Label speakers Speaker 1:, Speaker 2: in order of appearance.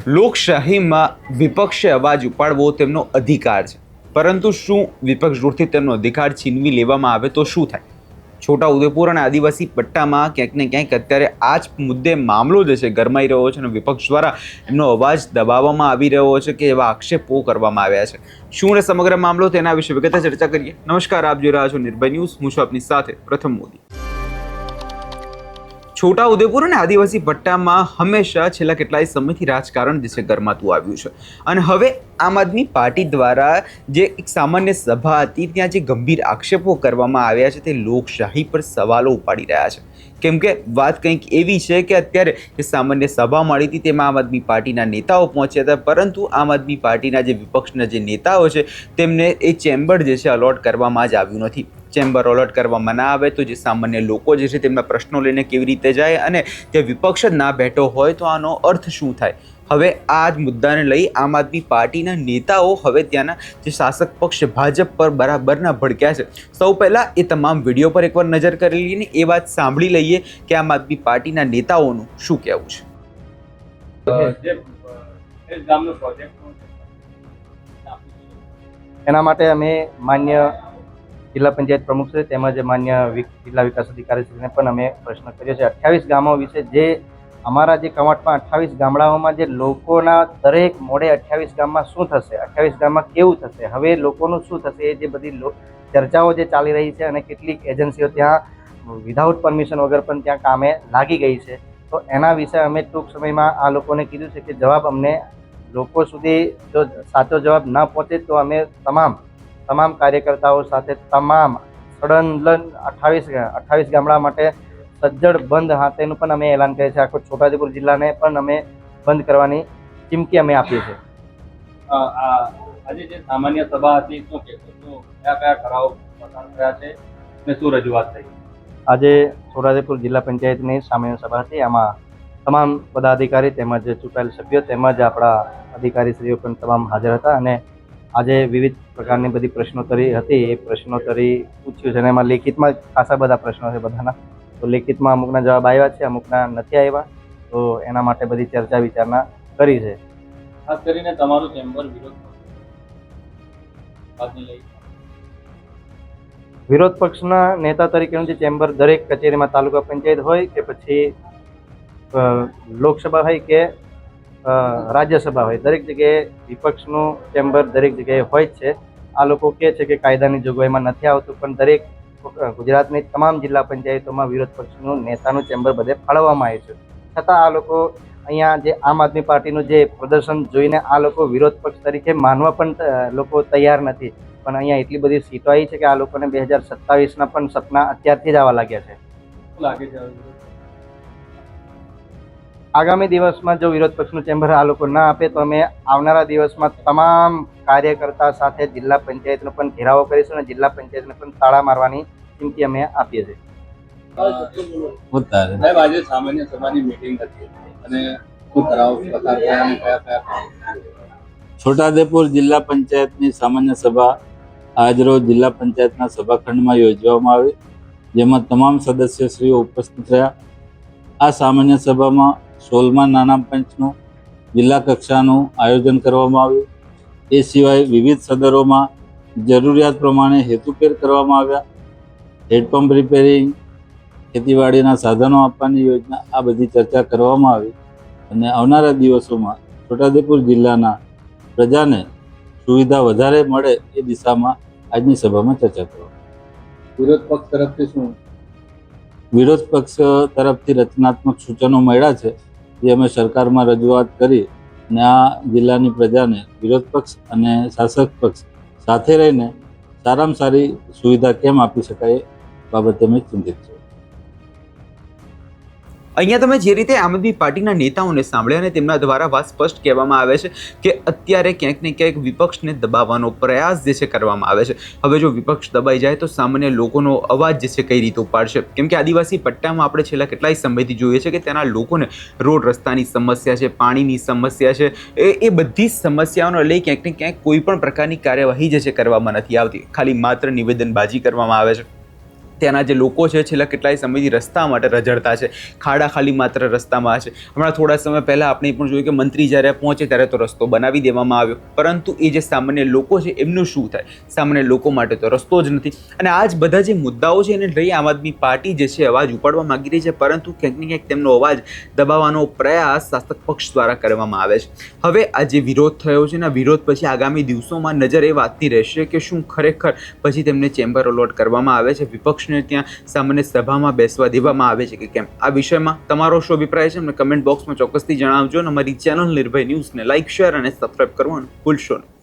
Speaker 1: લોકશાહીમાં વિપક્ષે અવાજ ઉપાડવો તેમનો અધિકાર છે, પરંતુ શું વિપક્ષ જોડથી તેમનો અધિકાર છીનવી લેવામાં આવે તો શું થાય? છોટાઉદેપુર અને આદિવાસી પટ્ટામાં ક્યાંક ને ક્યાંક અત્યારે આ જ મુદ્દે મામલો જે છે ગરમાઈ રહ્યો છે અને વિપક્ષ દ્વારા એમનો અવાજ દબાવવામાં આવી રહ્યો છે કે એવા આક્ષેપો કરવામાં આવ્યા છે. શું ને સમગ્ર મામલો તેના વિશે વિગતે ચર્ચા કરીએ. નમસ્કાર, આપ જોઈ રહ્યા છો નિર્ભય ન્યૂઝ. હું છું આપની સાથે પ્રથમ મોદી. છોટાઉદેપુર અને આદિવાસી પટ્ટામાં હંમેશા છેલ્લા કેટલાય સમયથી રાજકારણ જે છે ગરમાતું આવ્યું છે અને હવે આમ આદમી પાર્ટી દ્વારા જે એક સામાન્ય સભા હતી ત્યાં જે ગંભીર આક્ષેપો કરવામાં આવ્યા છે તે લોકશાહી પર સવાલો ઉપાડી રહ્યા છે. કેમ કે વાત કંઈક એવી છે કે અત્યારે જે સામાન્ય સભા મળી હતી તેમાં આમ આદમી પાર્ટીના નેતાઓ પહોંચ્યા હતા, પરંતુ આમ આદમી પાર્ટીના જે વિપક્ષના જે નેતાઓ છે તેમને એ ચેમ્બર જે છે અલોટ કરવામાં જ આવ્યું નથી. ચેમ્બર અલોટ કરવામાં ના આવે તો જે સામાન્ય લોકો જે છે તેમના પ્રશ્નો લઈને કેવી રીતે જાય અને જે વિપક્ષ જ ના બેઠો હોય તો આનો અર્થ શું થાય? હવે આ જ મુદ્દાને લઈ આમ આદમી પાર્ટીના નેતાઓ હવે ત્યાંના જે શાસક પક્ષ ભાજપ પર બરાબરના ભડક્યા છે. સૌ પહેલાં એ તમામ વિડીયો પર એકવાર નજર કરી લઈને એ વાત સાંભળી લઈએ કે આમ આદમી પાર્ટીના નેતાઓનું શું કહેવું છે.
Speaker 2: એના માટે અમે માન્ય જિલ્લા પંચાયત પ્રમુખ છે તેમજ માન્ય જિલ્લા વિકાસ અધિકારીશ્રીને પણ અમે પ્રશ્ન કર્યો છે. 28 ગામો વિશે જે અમારા જે કવાંટમાં 28 ગામડાઓમાં જે લોકોના દરેક મોડે 28 ગામમાં શું થશે, 28 ગામમાં કેવું થશે, હવે લોકોનું શું થશે, એ જે બધી ચર્ચાઓ જે ચાલી રહી છે અને કેટલીક એજન્સીઓ ત્યાં વિધાઉટ પરમિશન વગર પણ ત્યાં કામે લાગી ગઈ છે. તો એના વિશે અમે ટૂંક સમયમાં આ લોકોને કીધું છે કે જવાબ અમને લોકો સુધી જો સાચો જવાબ ન પહોંચે તો અમે તમામ કાર્યકર્તાઓ સાથે તમામ સડન 28 ગામડા માટે સજ્જડ બંધ હાથેનું પણ અમે એલાન કરીએ છીએ. આખો છોટાઉદેપુર જિલ્લાને પણ અમે બંધ કરવાની ચીમકી અમે આપીએ છીએ.
Speaker 3: આજે જે સામાન્ય સભા હતી શું કહેશો? કયા ઠરાવ પસાર થયા છે અને શું રજૂઆત થઈ?
Speaker 2: આજે છોટાઉદેપુર જિલ્લા પંચાયતની સામાન્ય સભા હતી. આમાં તમામ પદાધિકારી તેમજ ચૂંટાયેલ સભ્યો તેમજ આપણા અધિકારીશ્રીઓ પણ તમામ હાજર હતા અને આજે વિવિધ પ્રકારની બધી પ્રશ્નોત્તરી હતી. એ પ્રશ્નોત્તરી પૂછ્યું છે અને એમાં લેખિતમાં ખાસા બધા પ્રશ્નો છે બધાના. તો લેખિતમાં અમુકના જવાબ આવ્યા છે, અમુકના નથી આવ્યા. તો એના માટે બધી ચર્ચા વિચારણા કરી છે.
Speaker 3: ખાસ કરીને તમારું ચેમ્બર
Speaker 2: વિરોધ પક્ષના નેતા તરીકેનું જે ચેમ્બર દરેક કચેરીમાં તાલુકા પંચાયત હોય કે પછી લોકસભા હોય કે રાજ્યસભા હોય, દરેક જગ્યાએ વિપક્ષનું ચેમ્બર દરેક જગ્યાએ હોય જ છે. આ લોકો કહે છે કે કાયદાની જોગવાઈમાં નથી આવતું, પણ દરેક ગુજરાતની તમામ જિલ્લા પંચાયતોમાં વિરોધ પક્ષનું નેતાનું ચેમ્બર બધે ફાળવવામાં આવ્યું છે. છતાં આ લોકો અહીંયા જે આમ આદમી પાર્ટીનું જે પ્રદર્શન જોઈને આ લોકો વિરોધ પક્ષ તરીકે માનવા પણ લોકો તૈયાર નથી. પણ અહીંયા એટલી બધી સીટો આવી છે કે આ લોકોને 2027ના પણ સપના અત્યારથી જ આવવા લાગ્યા છે.
Speaker 3: શું લાગે છે
Speaker 2: આગામી દિવસમાં જો વિરોધ પક્ષનું ચેમ્બર આ લોકો ના આપે તો અમે આવનારા દિવસમાં તમામ કાર્યકર્તા સાથે જિલ્લા પંચાયતનો પણ ઘેરાવો કરીશું અને જિલ્લા પંચાયતને પણ તાળા મારવાની ચીમકી અમે આપીએ છીએ.
Speaker 3: સાહેબ, આજે સામાન્ય સભાની મીટિંગ હતી અને શું ઠરાવ પસાર થયા અને કયા
Speaker 4: છોટાઉદેપુર જિલ્લા પંચાયતની સામાન્ય સભા આજરોજ જિલ્લા પંચાયતના સભાખંડમાં યોજવામાં આવી, જેમાં તમામ સદસ્યશ્રીઓ ઉપસ્થિત રહ્યા. આ સામાન્ય સભામાં 16મા નાના પંચનું જિલ્લા કક્ષાનું આયોજન કરવામાં આવ્યું. એ સિવાય વિવિધ સદરોમાં જરૂરિયાત પ્રમાણે હેતુફેર કરવામાં આવ્યા. હેન્ડપંપ રિપેરિંગ, ખેતીવાડીના સાધનો આપવાની યોજના, આ બધી ચર્ચા કરવામાં આવી અને આવનારા દિવસોમાં છોટાઉદેપુર જિલ્લાના પ્રજાને સુવિધા વધારે મળે એ દિશામાં આજની સભામાં ચર્ચા કરવામાં.
Speaker 3: વિરોધ પક્ષ તરફથી શું?
Speaker 4: વિરોધ પક્ષ તરફથી રચનાત્મક સૂચનો મળ્યા છે, જે અમે સરકારમાં રજૂઆત કરી અને આ જિલ્લાની પ્રજાને વિરોધ પક્ષ અને શાસક પક્ષ સાથે રહીને સારામાં સારી સુવિધા કેમ આપી શકાય એ બાબતે અમે ચિંતિત છીએ.
Speaker 1: અહીંયા તમે જે રીતે આમ આદમી પાર્ટીના નેતાઓને સાંભળ્યા અને તેમના દ્વારા વાત સ્પષ્ટ કહેવામાં આવે છે કે અત્યારે ક્યાંક ને ક્યાંક વિપક્ષને દબાવવાનો પ્રયાસ જે છે કરવામાં આવે છે. હવે જો વિપક્ષ દબાઈ જાય તો સામાન્ય લોકોનો અવાજ જે છે કઈ રીતે ઉપાડશે? કેમ કે આદિવાસી પટ્ટામાં આપણે છેલ્લા કેટલાય સમયથી જોઈએ છે કે ત્યાંના લોકોને રોડ રસ્તાની સમસ્યા છે, પાણીની સમસ્યા છે, એ બધી સમસ્યાઓને લઈ ક્યાંક ને ક્યાંક કોઈ પણ પ્રકારની કાર્યવાહી જે છે કરવામાં નથી આવતી. ખાલી માત્ર નિવેદનબાજી કરવામાં આવે છે. ત્યાંના જે લોકો છે છેલ્લા કેટલાય સમયથી રસ્તા માટે રઝળતા છે, ખાડા ખાલી માત્ર રસ્તામાં છે. હમણાં થોડા સમય પહેલાં આપણે પણ જોયું કે મંત્રી જ્યારે પહોંચે ત્યારે તો રસ્તો બનાવી દેવામાં આવ્યો, પરંતુ એ જે સામાન્ય લોકો છે એમનું શું થાય? સામાન્ય લોકો માટે તો રસ્તો જ નથી. અને આ જ બધા જે મુદ્દાઓ છે એને લઈ આમ આદમી પાર્ટી જે છે અવાજ ઉપાડવા માંગી રહી છે, પરંતુ ક્યાંક ને ક્યાંક તેમનો અવાજ દબાવવાનો પ્રયાસ શાસક પક્ષ દ્વારા કરવામાં આવે છે. હવે આ જે વિરોધ થયો છે ને, વિરોધ પછી આગામી દિવસોમાં નજર એ વાતની રહેશે કે શું ખરેખર પછી તેમને ચેમ્બર અલોટ કરવામાં આવે છે, વિપક્ષને ત્યાં સામાન્ય સભામાં બેસવા દેવામાં આવે છે કે કેમ? આ વિષયમાં તમારો શું અભિપ્રાય છે અમને કમેન્ટ બોક્સમાં ચોક્કસથી જણાવજો. અને અમારી ચેનલ નિર્ભય ન્યૂઝને લાઇક, શેર અને સબસ્ક્રાઇબ કરવાનું ભૂલશો નહીં.